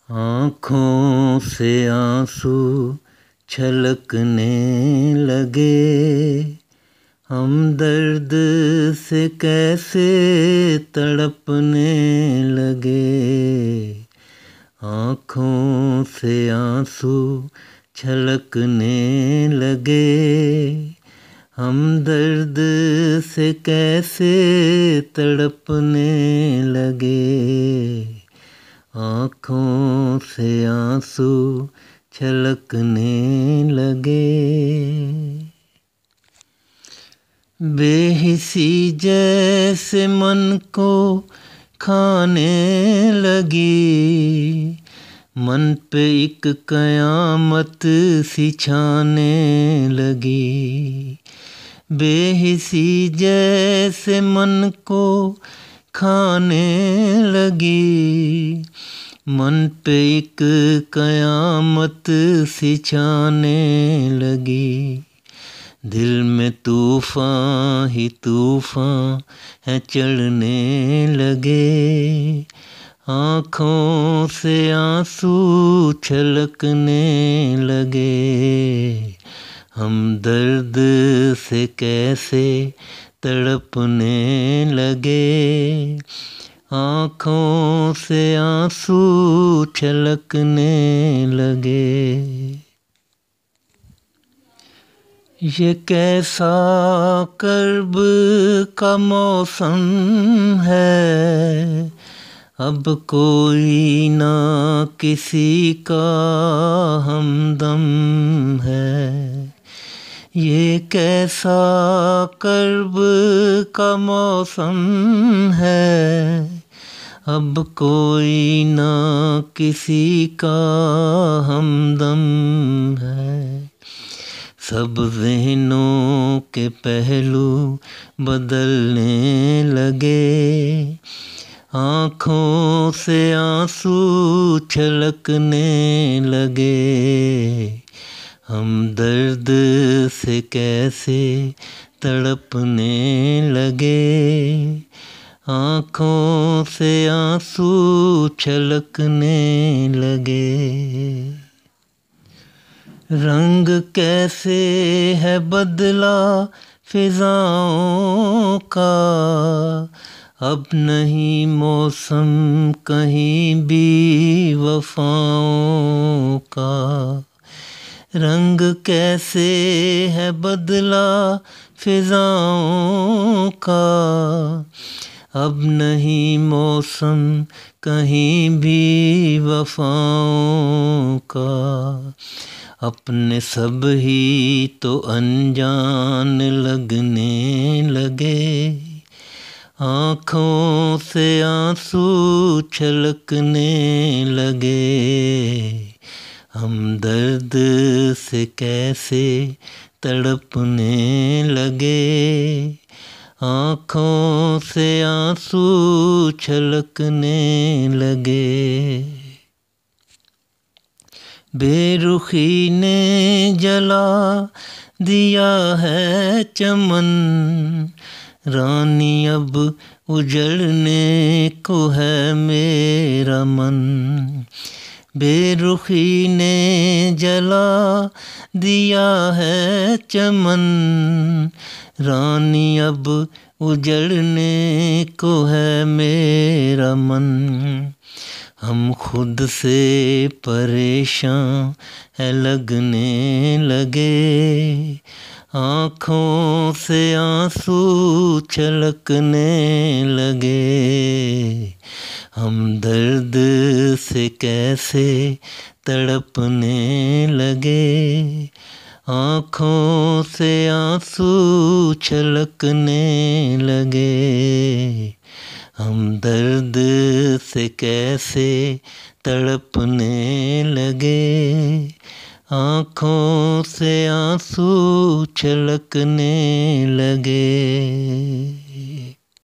आँखों से आंसू छलकने लगे, हम दर्द से कैसे तड़पने लगे। आँखों से आंसू छलकने लगे, हम दर्द से कैसे तड़पने लगे। आँखों से आंसू छलकने लगे। बेहिसी जैसे मन को खाने लगी, मन पे एक कयामत सी छाने लगी। बेहिसी जैसे मन को खाने लगी, मन पे एक कयामत सी छाने लगी। दिल में तूफान ही तूफान है चढ़ने लगे। आँखों से आंसू छलकने लगे, हम दर्द से कैसे तड़पने लगे। आँखों से आंसू छलकने लगे। ये कैसा कर्ब का मौसम है, अब कोई ना किसी का हमदम है। ये कैसा कर्ब का मौसम है, अब कोई ना किसी का हमदम है। सब ज़हनों के पहलू बदलने लगे, आँखों से आंसू छलकने लगे। हम दर्द से कैसे तड़पने लगे। आँखों से आंसू छलकने लगे। रंग कैसे है बदला फिजाओं का, अब नहीं मौसम कहीं भी वफाओं का। रंग कैसे है बदला फिजाओं का, अब नहीं मौसम कहीं भी वफाओं का। अपने सब ही तो अनजान लगने लगे, आँखों से आंसू छलकने लगे। हम दर्द से कैसे तड़पने लगे। आँखों से आंसू छलकने लगे। बेरुखी ने जला दिया है चमन, रानी अब उजड़ने को है मेरा मन। बेरुखी ने जला दिया है चमन, रानी अब उजड़ने को है मेरा मन। हम खुद से परेशान है लगने लगे, आँखों से आंसू छलकने लगे। हम दर्द से कैसे तड़पने लगे, आँखों से आंसू छलकने लगे। हम दर्द से कैसे तड़पने लगे, आँखों से आंसू छलकने लगे।